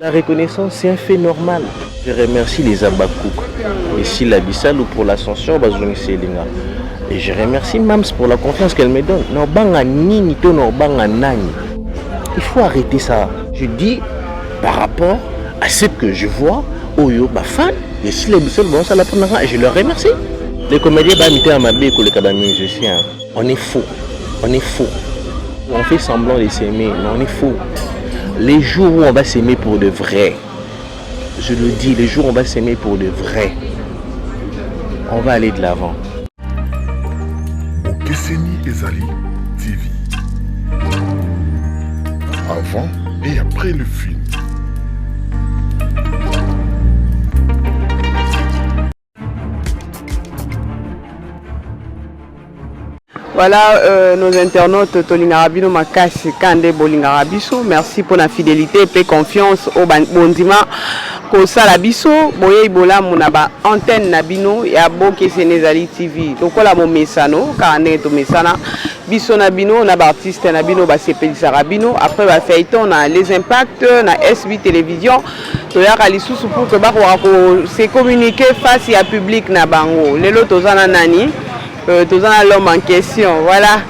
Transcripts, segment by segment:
La reconnaissance, c'est un fait normal. Je remercie les Abakouk et Sila Bissalou pour l'ascension. Et je remercie Mams pour la confiance qu'elle me donne. Il faut arrêter ça. Je dis par rapport à ce que je vois, Oyo, fan, et Sila Bissalou, bon, ça la prendra et je leur remercie. Les comédiens, on est faux. On est faux. On fait semblant de s'aimer, mais on est faux. Les jours où on va s'aimer pour de vrai, je le dis, les jours où on va s'aimer pour de vrai, on va aller de l'avant. Okeseni Ezali TV. Avant et après le film. Voilà nos internautes Tolingarabino Makasi Kande Bolingarabiso. Merci pour la fidélité et confiance au Bondima Kosa Labiso. Boye Bola Munaba antenne Nabino ya Okeseni Ezali TV. Donc voilà mon messano, Kane to mesana. Biso Nabino, na artiste Nabino ba sepelisa Rabino. Après ba feuilleton na les impacts na SB télévision. Toyaka lisusu pour que ba ko se communiquer face à public na bango. Lelo tozana nani? Tous l'homme en question. Voilà,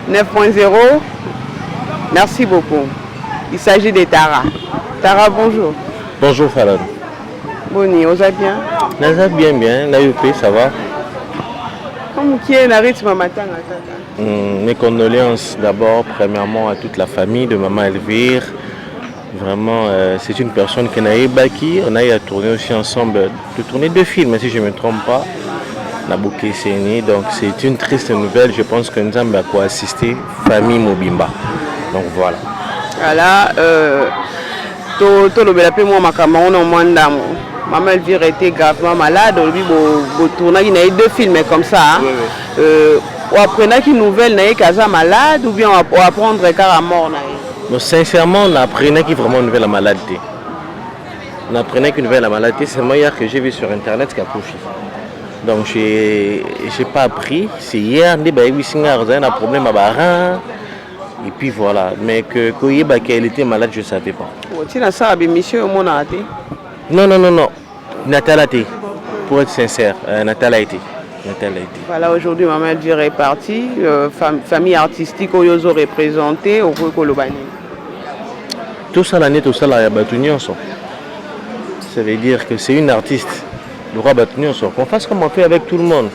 9.0. Merci beaucoup. Il s'agit de Tara. Tara, bonjour. Bonjour Falad. Boni, vous allez bien? Naza bien, la UP, ça va? Comme qui est le rythme matin? Mes condoléances d'abord, premièrement, à toute la famille de Maman Elvire. Vraiment, c'est une personne qui n'a pas qui. On a eu à tourner aussi ensemble, de tourner 2 films, si je ne me trompe pas. Donc c'est une triste nouvelle. Je pense que nous avons assisté famille Mobimba. Donc voilà. Voilà. Maman Elvire était gravement malade. Il y a eu 2 films comme ça. On apprenait qu'une nouvelle n'est qu'à malade ou bien on apprendre qu'à mort. Sincèrement, on apprenait qu'il vraiment une nouvelle maladie. On apprenait qu'une nouvelle maladie. C'est moi hier que j'ai vu sur internet qu'à Kofi. Donc j'ai pas appris, c'est hier, on a un problème à Baran, et puis voilà, mais qu'elle était malade, je ne savais pas. Non, Nathalie a été, pour être sincère, Nathalie a été. Voilà, aujourd'hui, Maman Elvire est partie, famille artistique, où ils ont représenté, au Kolobani. Tout ça, l'année, tout ça, là, il y a ça veut dire que c'est une artiste. Le roi Batunion sort. Qu'on fasse comme on fait avec tout le monde.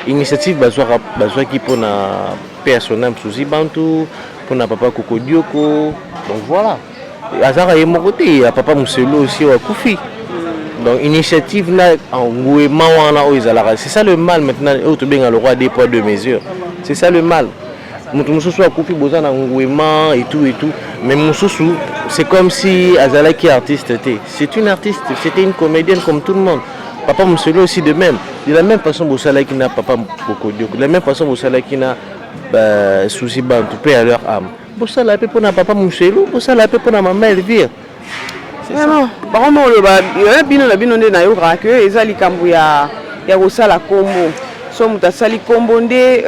Initiative Bazoua qui pour na personnel sous Bantu, pour na papa Koko Dioko. Donc voilà. Azara est mon côté, il y a papa Mousselo aussi au Koufi. Donc initiative là en c'est ça le mal maintenant. Le roi des poids de mesures. C'est ça le mal. Moussou soit Koufi Bozan en et tout. Mais Moussou c'est comme si Azala qui est artiste était. C'est une artiste, c'était une comédienne comme tout le monde. Papa Mousselo aussi de même. De la même façon, Boussala qui n'a papa Bokodio. De la même façon, Boussala qui n'a souci bantou paix à leur âme. Boussala peut pour na papa Mousselo, Boussala peut pour na maman Elvire. Non, par contre, le bino de nayo que ezali kambu ya Boussala Kombo. Somme ta sali Kombo ndé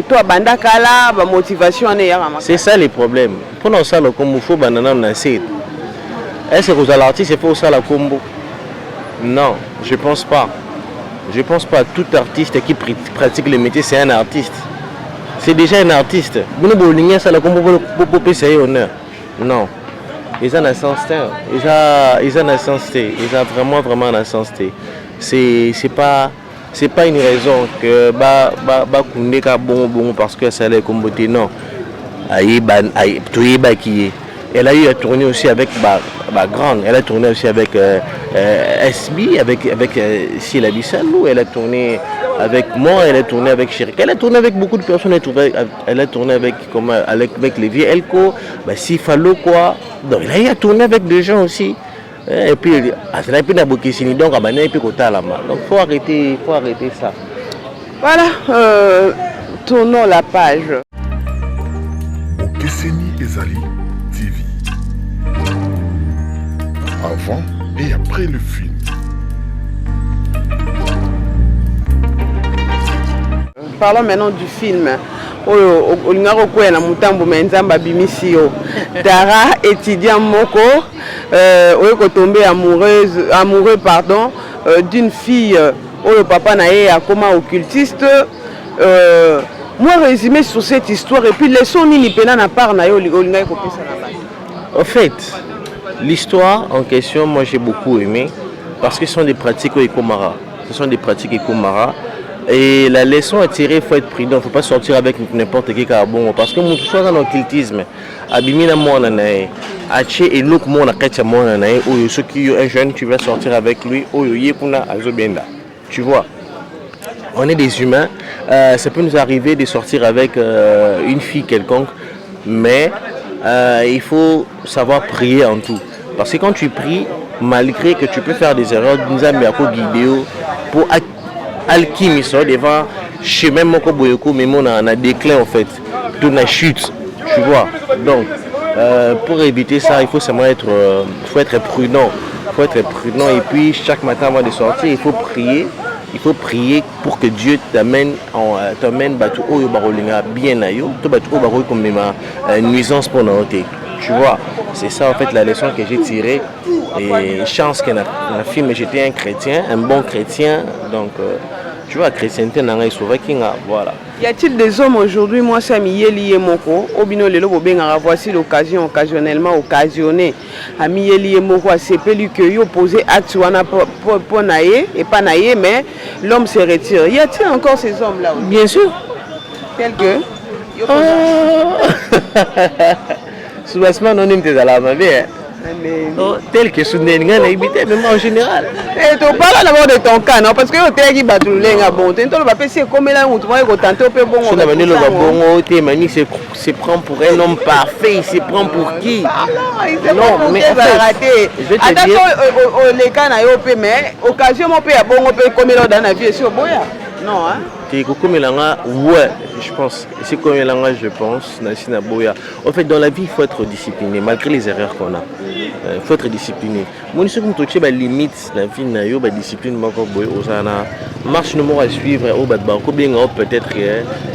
toi banda kala ba motivation ane ya mama. C'est ça le problème. Pour nous ça le Kombo faut banana na c'est. Est-ce que vous allez l'artiste c'est pour ça la Kombo? Non, je pense pas. Je pense pas. Tout artiste qui pratique le métier, c'est un artiste. C'est déjà un artiste. Vous ne pouvez pas faire honneur. Non. Ils ont un sens. Ils ont un sens. Ils ont vraiment un sens. C'est pas une raison que bon parce que ça allait comme beauté. Non. Elle a eu à tourner aussi avec Grande, elle a tourné aussi avec SB, avec Sila Bissalou, elle a tourné avec moi, elle a tourné avec Chirik, elle a tourné avec beaucoup de personnes, elle a tourné avec les vieux Elko, Sifalo quoi. Donc elle a eu à tourner avec des gens aussi. Et puis, donc faut arrêter ça. Voilà, tournons la page. Okeseni Ezali TV. Avant et après le film. parlons maintenant du film. Olingaro Kwena Mutambo Menzamba Bimisio. Dara, étudiant Moko, est tombé amoureux d'une fille où le papa n'a comme occultiste. Moi, résumé sur cette histoire, et puis laissons Nini Pena na part na yo Olingaro Kopesa na base. En fait, l'histoire en question, moi j'ai beaucoup aimé parce que ce sont des pratiques Ekomara. Ce sont des pratiques Ekomara. Et la leçon à tirer, il faut être prudent, il ne faut pas sortir avec n'importe qui carbone. Parce que mon soit dans l'occultisme, Abimina Monanae, Ache et Louk Monakacha Monanae, ou ceux qui ont un jeune, tu vas sortir avec lui, ou Yekuna Azobenda. Tu vois, on est des humains, ça peut nous arriver de sortir avec une fille quelconque, mais il faut savoir prier en tout. Parce que quand tu pries, malgré que tu peux faire des erreurs, nous avons guidé pour alchimie devant chemin moko boyoko mais on a déclin en fait de la chute, tu vois. Donc pour éviter ça, il faut seulement être prudent. Et puis chaque matin avant de sortir, il faut prier pour que Dieu t'amène bateau oyo barolinga bien ayo, to bateau baro comme nuisance pour noter. Tu vois, c'est ça en fait la leçon que j'ai tirée. Et chance que dans le film j'étais un chrétien, un bon chrétien, donc tu vois, chrétienté n'a sauvé voilà. Y a-t-il des hommes aujourd'hui, moi ça m'y est lié moko, obino lelo bobengara, voici l'occasion occasionnellement occasionné à m'y est lié moko à CPLU que yo posé acte wana pour naïe et pas naïe mais l'homme se retire. Y a-t-il encore ces hommes là aussi? Bien sûr. Tels que Souvent non t'es à la main tel que Soundenga n'a habité même en général. Et tu parles d'abord de ton cas, non? Parce que tu es qui bat le lenga bon. Tu es comme là où tu vas tenter au bon. On a mené le bon côté, Mani se prend pour un homme parfait, il se prend pour qui? Non, mais raté. Je te dis les cas na yo pe mais occasion mo pe ya bon pe comme là dans la vie sur boya. Non hein. Ouais, je pense. C'est comme je pense. En fait, dans la vie, il faut être discipliné, malgré les erreurs qu'on a. Il faut être discipliné. Moi, je suis touché limite la vie, la discipline, marche numéro à suivre, peut-être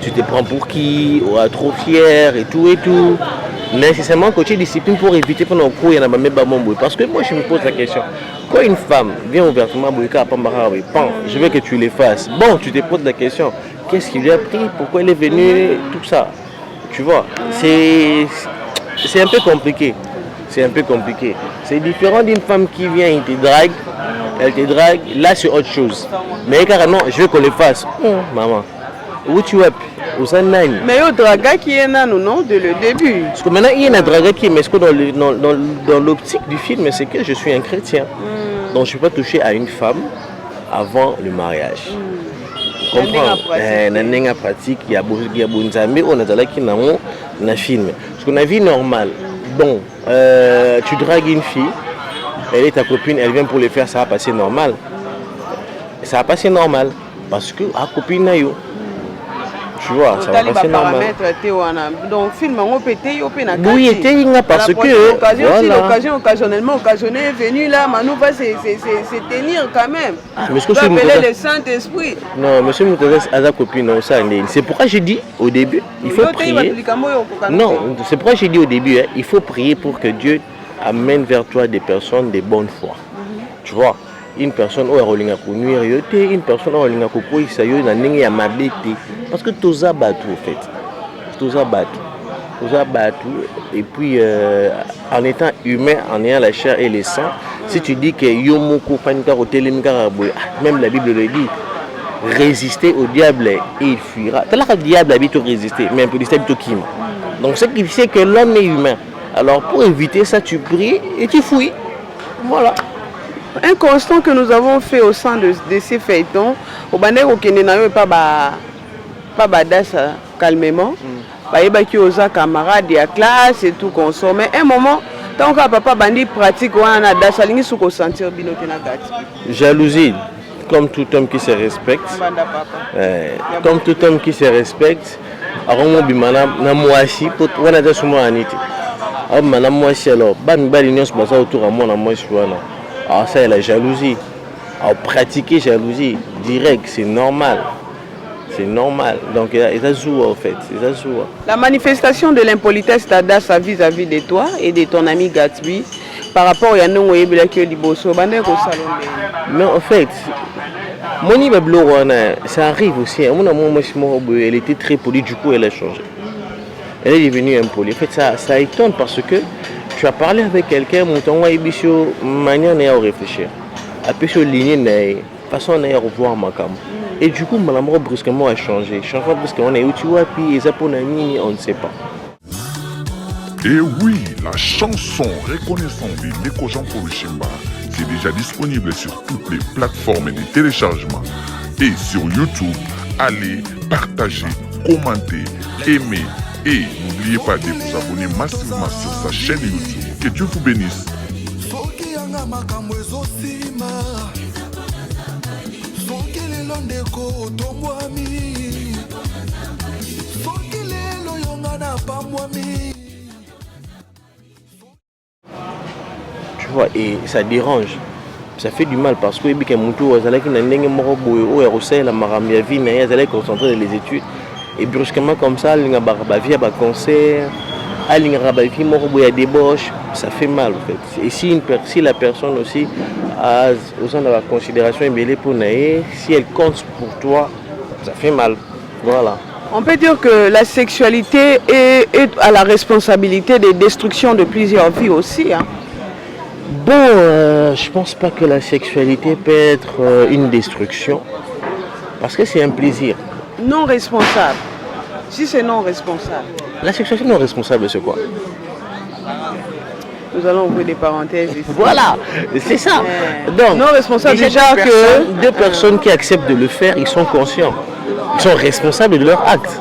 tu te prends pour qui, ou trop fier et tout. Nécessairement coacher discipline pour éviter pendant le cours, il y en a même pas bon. Parce que moi, je me pose la question. Quand une femme vient ouvertement, je veux que tu les fasses. Bon, tu te poses la question. Qu'est-ce qui lui a pris? Pourquoi elle est venue? Tout ça. Tu vois, c'est un peu compliqué. C'est différent d'une femme qui vient, elle te drague. Là, c'est autre chose. Mais carrément, je veux qu'on les fasse. Maman, où tu es? Mais il y a draga qui est là, non, dès le début. Parce que maintenant, il y a un draga qui est, mais dans l'optique du film, c'est que je suis un chrétien. Donc, je ne peux pas toucher à une femme avant le mariage. Comprends? Dans pratique, il y a beaucoup d'amis, on a un film. Parce qu'on a vie normale. Bon, tu dragues une fille, elle est ta copine, elle vient pour le faire, ça va passer normal. Ça va passer normal. Parce que la copine n'a eu. Tu vois, ça va passer normal. Donc, film, on peut être oui, parce que l'occasion occasionnellement occasionné est venue là, Manu va se tenir quand même. Mais tu appeler le Saint-Esprit. Non, monsieur Moutourès a sa copine, c'est pourquoi j'ai dit au début, il faut prier. Non, c'est pourquoi j'ai dit au début, il faut prier pour que Dieu amène vers toi des personnes de bonne foi. Tu vois, une personne qui a nuire, une personne qui a mabé, parce que tout ça battu en fait. Tout ça battu. Et puis en étant humain, en ayant la chair et le sang, si tu dis que même la Bible le dit, résister au diable et il fuira. C'est là que le diable habite à résister, mais un peu habite au kim. Donc ce qui fait que l'homme est humain. Alors pour éviter ça, tu pries et tu fouilles. Voilà. Un constat que nous avons fait au sein de ces feuilletons, au Bandé au Kenya, pas badassa calmement. Qui aux camarades de classe et tout consommer. Un moment, tant que papa bandi pratique on a d'asalingi sous sentir binote na gati. Jalousie, comme tout homme qui se respecte. Comme tout homme qui se respecte. Aromo bimana na moisi pour on a déjà souvent anité. Ah mana moisi alors, bami bali nyos basa autour à moi na moisi wana. Ah ça est la jalousie. À pratiquer jalousie direct, c'est normal. c'est normal. Donc il a joué en fait. La manifestation de l'impolitesse d'Adassa vis-à-vis de toi et de ton ami Gatsby par rapport à Yannon Oyebilaki Liboso, mais en fait, Moni Bablo, ça arrive aussi. Elle était très polie, du coup elle a changé. Elle est devenue impolie. En fait, ça étonne parce que tu as parlé avec quelqu'un, mon Wayebisio, manière n'est à réfléchir. Après, sur ligne, façon à revoir ma cam. Et du coup, mon amour brusquement a changé. Changement brusquement, on est où tu vois, puis les Aponani, on ne sait pas. Et oui, la chanson Reconnaissant de Neko Jean Polushimba, c'est déjà disponible sur toutes les plateformes de téléchargement. Et sur YouTube, allez partager, commenter, aimer. Et n'oubliez pas de vous abonner massivement sur sa chaîne YouTube. Que Dieu vous bénisse. Tu vois, et ça dérange. Ça fait du mal parce que quand on est concentré dans les études. Et brusquement comme ça, il y a un concert, il y a des débauches, ça fait mal en fait. Et si la personne aussi a besoin de la considération pour naïe, si elle compte pour toi, ça fait mal. Voilà. On peut dire que la sexualité est à la responsabilité des destructions de plusieurs vies aussi. Hein. Bon, je pense pas que la sexualité peut être une destruction, parce que c'est un plaisir. Non responsable. Si c'est non responsable. La sexualité non responsable, c'est quoi? Nous allons ouvrir des parenthèses ici. Voilà, c'est ça. Donc, non responsable, déjà que deux personnes qui acceptent de le faire, ils sont conscients. Ils sont responsables de leur acte.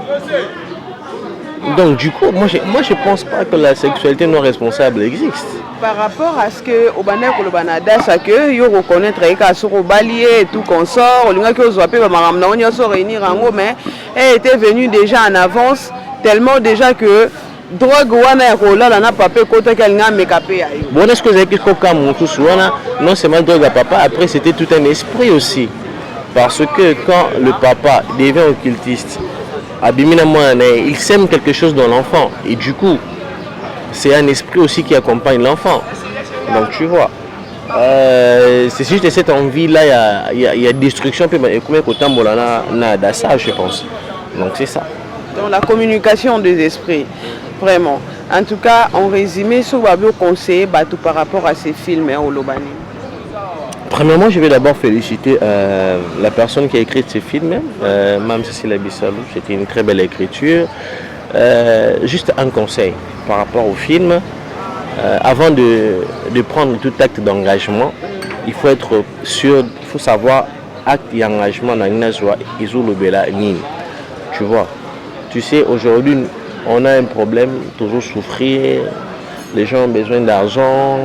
Donc du coup, moi je pense pas que la sexualité non responsable existe. Par rapport à ce que au Bana Kolobanada, ça que yo reconnaître que sur au balier et tout consort, on a que zoapé ba maramna on se réunir en gros, mais elle était venue déjà en avance tellement déjà que drogue wana rola la na papé côté qu'elle n'a mécapé aïe. Bon, est-ce que vous avez dit que non seulement drogue à papa, après c'était tout un esprit aussi. Parce que quand le papa devient occultiste, il sème quelque chose dans l'enfant et du coup c'est un esprit aussi qui accompagne l'enfant. Donc tu vois, c'est juste cette envie là, il y a destruction puis ça je pense. Donc c'est ça. Donc la communication des esprits, vraiment. En tout cas, en résumé, ce que vous conseillez par rapport à ces films au Lobani. Premièrement, je vais d'abord féliciter la personne qui a écrit ces films, Mme Cécile Abissalou. C'était une très belle écriture. Juste un conseil par rapport au film. Avant de prendre tout acte d'engagement, il faut être sûr, il faut savoir acte et engagement dans une. Tu vois, tu sais, aujourd'hui, on a un problème, toujours souffrir, les gens ont besoin d'argent,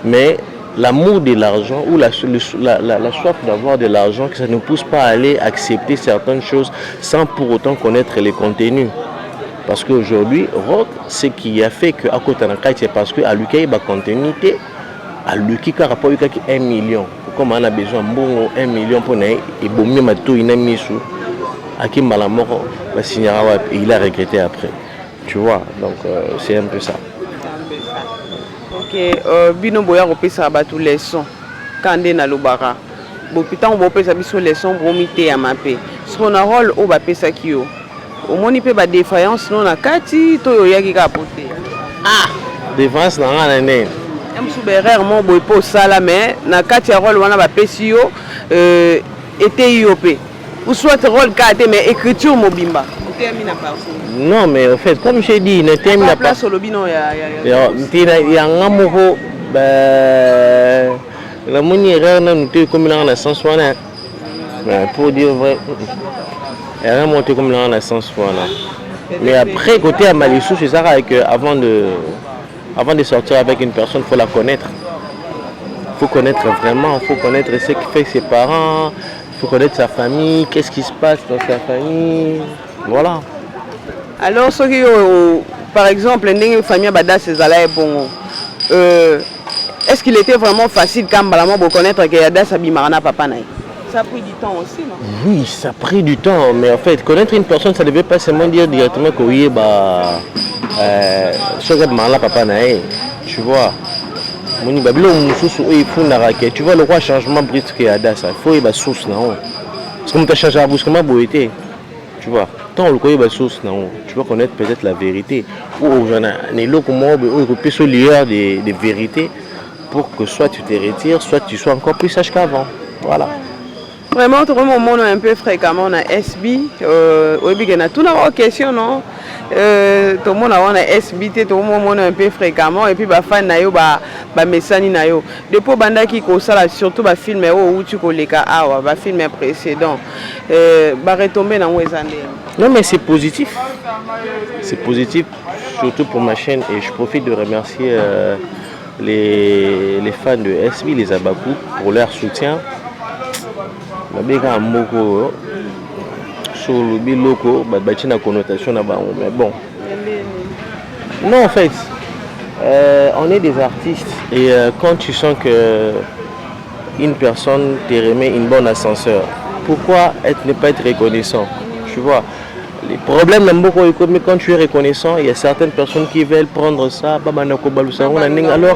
mais l'amour de l'argent ou la soif d'avoir de l'argent, que ça ne pousse pas à aller accepter certaines choses sans pour autant connaître les contenus. Parce qu'aujourd'hui, rock, ce qui a fait qu'à côté de la c'est parce qu'à lui, il y a contenu, à lui, il y a 1 million. Comme on a besoin de 1 million pour nous, et bon, même tout, il a mis sous. Akim Malamoro, il a regretté après. Tu vois, donc c'est un peu ça. Ok, bino boya repesa batu leçon kande na lobara bo pitan bo pesa biso leçon bromité ya mape son rôle o ba pesa kio o moni pe ba défaillance non na kati to yo yaki ka pote défense na ngana ne am souberer mo boy po sala mais na kati ya rôle wana ba pesi yo était IOP ou soit rôle kate mais écriture mobimba. Non, mais en fait, comme je dis, il y a pas place au lobby, non, il y a un amoureux. La monnaie, nous sommes comme dans la sens pour dire vrai, il y a un monté comme dans la sens mais après, côté à Malissou, c'est ça que avant de sortir avec une personne, il faut la connaître. Il faut connaître vraiment, il faut connaître ce qui fait ses parents, il faut connaître sa famille, qu'est-ce qui se passe dans sa famille. Voilà. Alors, ce qui, par exemple, une famille Bada Césala est bon. Est-ce qu'il était vraiment facile quand Balamo de connaître que Yada Sabimarana Papa Naï? Ça a pris du temps aussi, non? Oui, ça a pris du temps, mais en fait, connaître une personne, ça ne devait pas seulement dire directement que oui, papa nae, tu vois. Tu vois le roi changement brusque qu'il y a dans ça. Il faut y source non. Parce que tu as changé brusquement beauté. Tu vois. Tant le quoi source non. Tu vas connaître peut-être la vérité. Ou j'en ai comment sur l'heure des vérités pour que soit tu te retires, soit tu sois encore plus sage qu'avant. Voilà. Vraiment, tout le monde un peu fréquemment on a SB. Oui, il y a tout une question, non? Tout le monde a SB, tout le monde un peu fréquemment. Et puis, bah, fan nayo, bah, messani nayo. Depuis banda qui ça surtout bah film où tu connais bah film précédent. Bah retomber dans les années. Non, mais c'est positif. C'est positif, surtout pour ma chaîne. Et je profite de remercier les fans de SB, les Abakou, pour leur soutien. Mais bon, non en fait on est des artistes et quand tu sens que une personne te remet une bonne ascenseur, pourquoi ne pas être reconnaissant, tu vois. Les problèmes mais quand tu es reconnaissant, il y a certaines personnes qui veulent prendre ça alors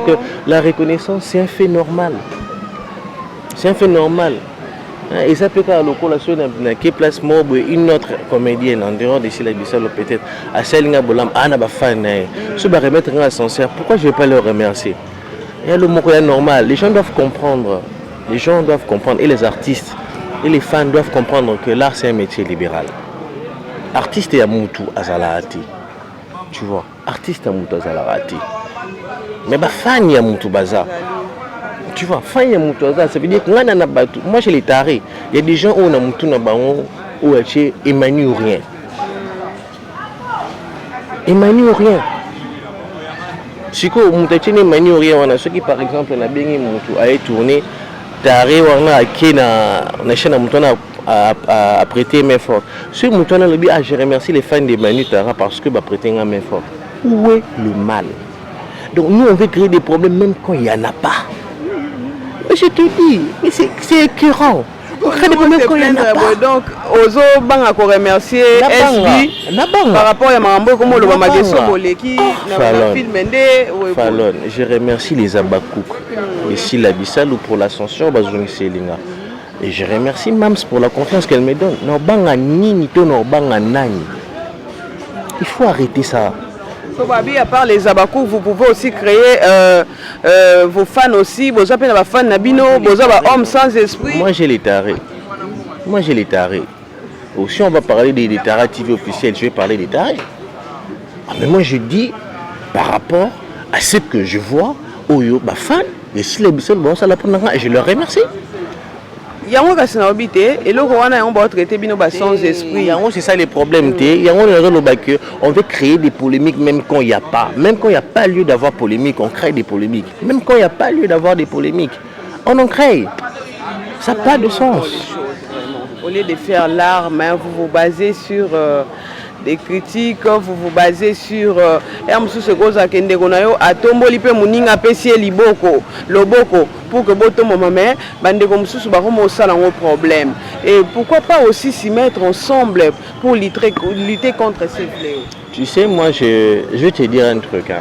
que la reconnaissance c'est un fait normal, et ça peut être qui place une autre comédienne en dehors de la Bissau peut-être à Selinga Bolam Anna fan se remettre un ascenseur. Pourquoi je ne vais pas le remercier? Et le mot est normal. Les gens doivent comprendre. Et les artistes et les fans doivent comprendre que l'art c'est un métier libéral. Artiste et Amutu Azalati. Tu vois, artiste Amutu Azalati. Mais fan Yamutu Baza. Tu vois, ça veut dire que moi je l'ai taré. Il y a des gens où on a moutou na bango où ils manient rien. Ils manient rien. Si vous ne manient rien, on a ceux qui par exemple na bien moutou a tourné taré on a qui na chaîne moutou a prêté main forte. Ce moutou na lobby je remercie les fans de Manu Tara parce que prêté main forte. Où est le mal? Donc nous on veut créer des problèmes même quand il n'y en a pas. Je te dis, c'est écœurant. Donc, Ozo Bang a remercier SB par rapport à Mambo comme le Mamageso Boleki, Fallon. Je remercie les Abakouk et Sila Bissalou pour l'ascension Bazouni Selinga. Et je remercie Mams pour la confiance qu'elle me donne. Il faut arrêter ça. À part les Abakou, vous pouvez aussi créer vos fans aussi. Vous avez des fans Nabino, vous avez des hommes sans esprit. Moi j'ai les tarés. Si on va parler des tarés TV officiels, je vais parler des tarés. Mais moi je dis par rapport à ce que je vois, Oyo, fans, et si les Bissel, ça la prendre et je leur remercie. Yango kasina obité et le rwanda on va traiter bino sans esprit. Yango c'est ça les problèmes on veut créer des polémiques même quand il n'y a pas lieu d'avoir polémique, on crée des polémiques. Même quand il n'y a pas lieu d'avoir des polémiques, on en crée. Ça n'a pas de sens. Au lieu de faire l'art, vous vous basez sur des critiques, vous vous basez sur pour que problème. Et pourquoi pas aussi s'y mettre ensemble pour lutter contre ces fléaux. Tu sais, moi je vais te dire un truc.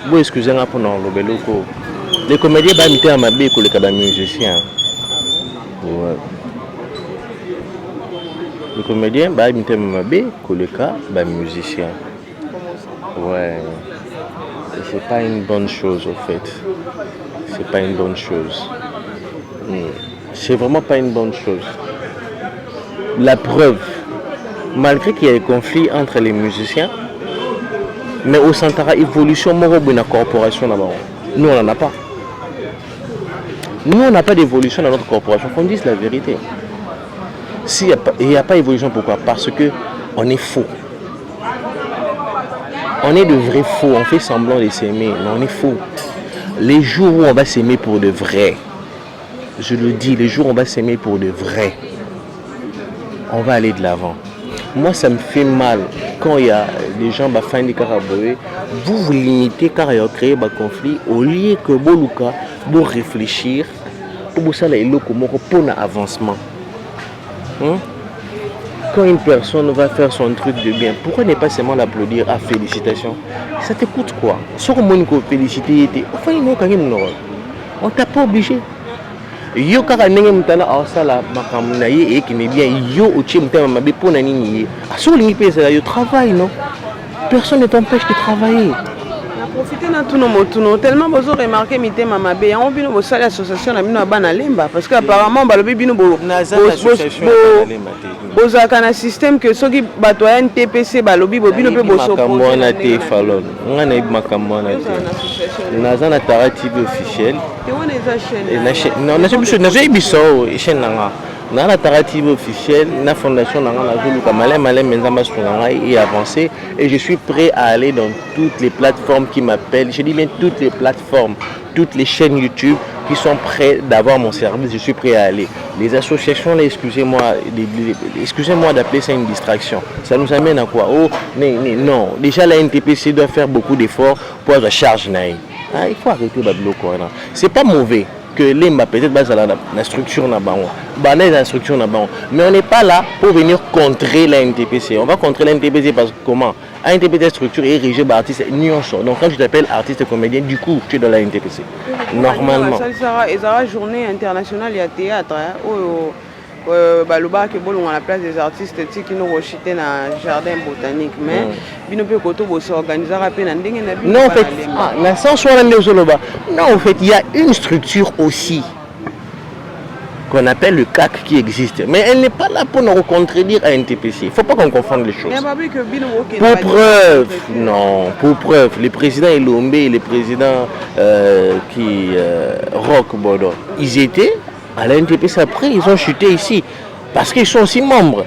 Vous excusez-moi pour le loco. Les comédiens vont imiter à ma bille pour les musiciens. Ouais. Le comédien va imiter ma bille pour les musiciens. Ouais. Et c'est pas une bonne chose au fait. C'est pas une bonne chose. C'est vraiment pas une bonne chose. La preuve, malgré qu'il y ait des conflits entre les musiciens, mais au Santara, évolution, la corporation là-bas. Nous, on n'en a pas. Nous, on n'a pas d'évolution dans notre corporation. Qu'on dise la vérité. S'il n'y a pas d'évolution, pourquoi? Parce qu'on est faux. On est de vrais faux. On fait semblant de s'aimer, mais on est faux. Les jours où on va s'aimer pour de vrai, je le dis, les jours où on va s'aimer pour de vrai, on va aller de l'avant. Moi, ça me fait mal quand il y a des gens qui font des caraboués. Vous limitez car il y a créé un conflit au lieu que Boluka pour réfléchir, pour vous ça là pour l'avancement. Quand une personne va faire son truc de bien, pourquoi ne pas seulement l'applaudir à félicitations? Ça te coûte quoi? Si on peut féliciter, on t'a pas obligé. Yo kaka ndenge mutana awasala makambo na ye ekine bien yo otie mutana mabe po na nini ye asolingi pesa yo travail non, personne ne t'empêche de travailler. Profiter na tout nos tellement besoin remarquer mitema mabe on bino bo sala association na bino bana lemba parce que apparemment balobi bino bo bozaka na système que soki bato ya NTPC balobi bo bino pe bo so makambo na te falon ngana ibi makambo na te naza na Tara TV officiel et on est chaîne non na biso chaîne nanga na la Tara TV officiel na fondation nanga na zuluka malem menzamba sunanga et avancer et je suis prêt à aller dans toutes les plateformes qui m'appellent, je dis bien toutes les plateformes, toutes les chaînes YouTube qui sont prêts d'avoir mon service, je suis prêt à aller. Les associations là, excusez-moi d'appeler ça une distraction. Ça nous amène à quoi? Oh non, déjà la NTPC doit faire beaucoup d'efforts pour la charge naï. Il faut arrêter Bablo Corona. C'est pas mauvais que l'EMBA peut-être base la structure na bango. La structure na bango. Mais on n'est pas là pour venir contrer la NTPC. On va contrer la NTPC parce que comment? La NTPC structure est érigée par artiste Nyonso. Donc quand je t'appelle artiste comédien, du coup tu es dans la NTPC. Normalement. Et ça journée internationale de théâtre. Baloba que bolon à la place des artistes qui nous rechitent dans jardin botanique mais bino pe koto bo s'organiser rapide na ndenge na bino. Non en fait na sens non en fait il y a une structure aussi qu'on appelle le CAC qui existe mais elle n'est pas là pour nous contredire à NTPC. Il faut pas qu'on confonde les choses. Pour preuve non pour preuve le président Elombe et le président Roch Bodo ils étaient à la NTPC après, ils ont chuté ici parce qu'ils sont aussi membres.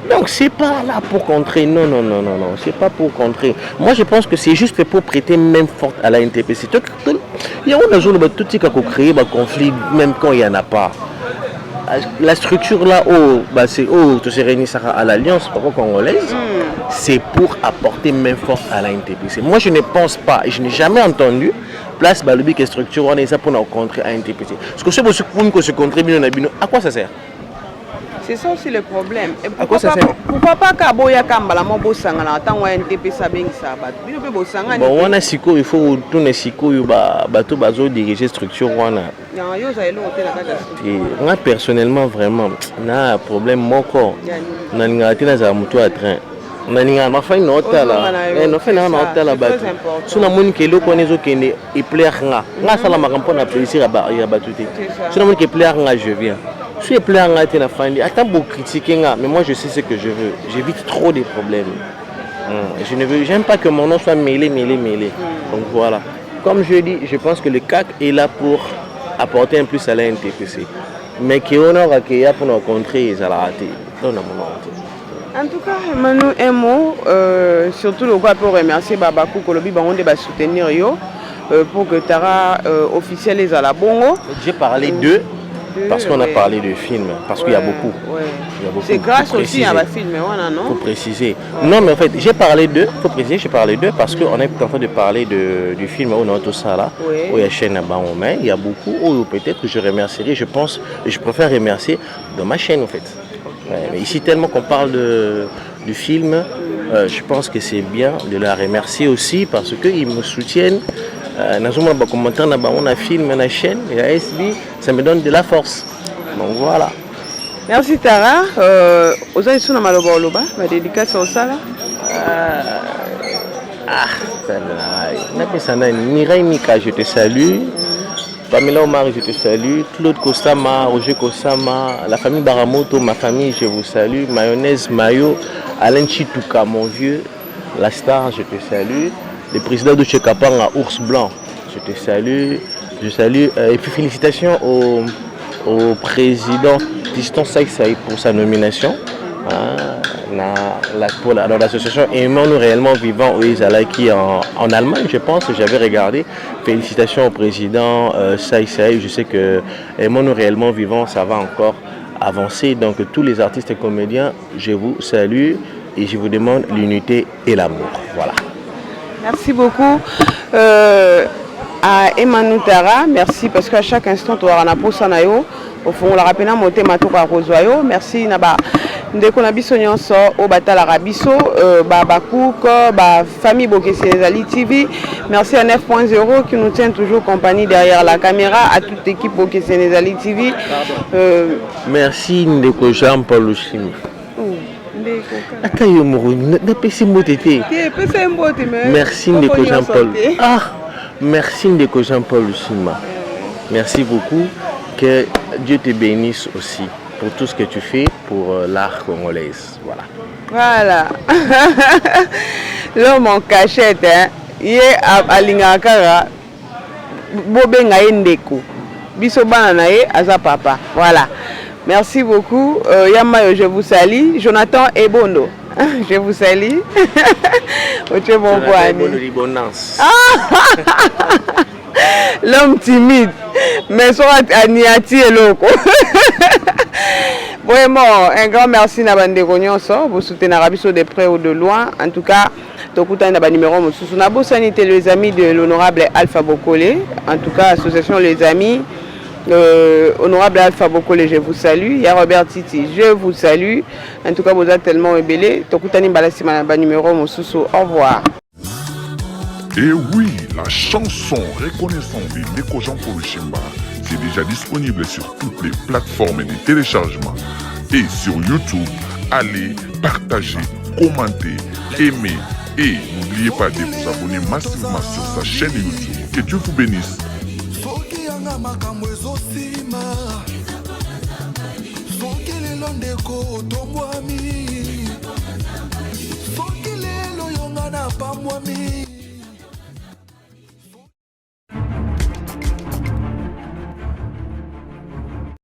Donc c'est pas là pour contrer. Non, c'est pas pour contrer. Moi je pense que c'est juste pour prêter même forte à la NTPC. Il y a une zone tout qui a créé un conflit même quand il n'y en a pas. La structure là c'est tout se réunit à l'Alliance congolaise, c'est pour apporter main forte à la NTPC. Moi je ne pense pas, et je n'ai jamais entendu place balobi que structure on est ça pour nous contrer à NTPC. Parce que c'est pour se contrer à quoi ça sert? C'est ça aussi le problème. Et pourquoi ça sert? Pourquoi pas Kaboya Kambala Mobosanga na tant NTPC beng sabat. Bino pe bosanga. Bon on a siko il faut tourner siko bato bazo diriger structure wana. Moi personnellement vraiment na problème moko. Na ngati na za mutu à train. Naninga mafai na hotala no fena na hotala ba suna moni ke loko nezo kende e plaire nga sala makampo na plaisir ya batuté suna moni ke plaire nga je viens si plaire nga te na fandi attends pour critiquer nga mais moi je sais ce que je veux, j'évite trop des problèmes. J'aime pas que mon nom soit mêlé. Donc voilà, comme je dis, je pense que le CAC est là pour apporter un plus à la NTPC mais qui honore à qui pour nous contrer les raté. En tout cas, Emmanuel, un mot, surtout le quoi pour remercier Babakou Kolobi Baronde va soutenir yo pour que Tara officiel les à la Bongo. J'ai parlé d'eux parce qu'on a parlé de films, parce qu'il y a beaucoup. C'est grâce aussi à la film, non? Faut préciser. Non, mais en fait, j'ai parlé d'eux, faut préciser, j'ai parlé d'eux parce qu'on est en train de parler du film où on a tout ça là, où il y a chaîne à Baomé, il y a beaucoup, où peut-être que je remercierai, je pense, et je préfère remercier dans ma chaîne en fait. Mais ici, tellement qu'on parle du film, je pense que c'est bien de la remercier aussi parce qu'ils me soutiennent. Dans un commentaire, on a film, on a chaîne, et la SB, ça me donne de la force. Donc voilà. Merci Tara. Aux gens qui sont dans Maloboloba, ma dédicace au Sala. Mireille Mika, je te salue. Pamela Omar, je te salue. Claude Kosama, Roger Kosama, la famille Baramoto, ma famille, je vous salue. Mayonnaise Mayo, Alain Chitouka, mon vieux, la star, je te salue. Le président de Chekapang à Ours Blanc, je te salue. Je salue. Et puis félicitations au président Tiston Saïsaï pour sa nomination. Pour l'association Aimons-nous réellement vivants au Izalaki en Allemagne, je pense, j'avais regardé. Félicitations au président Saïsaï. Je sais que Aimons-nous réellement vivants, ça va encore avancer. Donc tous les artistes et comédiens, je vous salue et je vous demande l'unité et l'amour. Voilà. Merci beaucoup à Emmanuel Tara. Merci parce qu'à chaque instant, tu auras un poste en ayo. ofongola rapena motema toka kozwa yo. Merci na ba ndeko na biso nyonso o batala rabiso ba bakuko ba famille Bokessi Ezali TV. Merci à 9.0 qui nous tient toujours compagnie derrière la caméra, à toute l'équipe Bokessi Ezali TV. Merci ndeko Jean-Paul Lushima. Attends, merci ndeko Jean-Paul. Ah, merci ndeko Jean-Paul Lushima. Merci beaucoup. Que Dieu te bénisse aussi pour tout ce que tu fais pour l'art congolais. Voilà. Voilà. L'homme en cachette, hein. Il est à Lingakara. Bobenga Ndeko. Biso bananaye aza papa. Voilà. Merci beaucoup. Yamayo, je vous salue. Jonathan Ebondo. Je vous salue. L'homme timide. Mais soit Aniati et Loko. Vraiment, un grand merci à Bandeko Nyonso. Vous soutenez Rabiso de près ou de loin. En tout cas, Tokuta n'a pas numéro. Nous avons sanité les amis de l'honorable Alpha Bokole. En tout cas, association les amis. Honorable Alpha Bokole, je vous salue. Il y a Robert Titi, je vous salue. En tout cas, vous êtes tellement ébélé. Tokuta n'a pas numéro. Au revoir. Et oui, la chanson Reconnaissant de Ndeko Jean-Paul Lushimba, c'est déjà disponible sur toutes les plateformes de téléchargement et sur YouTube. Allez, partagez, commentez, aimez et n'oubliez pas de vous abonner massivement sur sa chaîne YouTube. Que Dieu vous bénisse. Soki lelo ndeko tombwami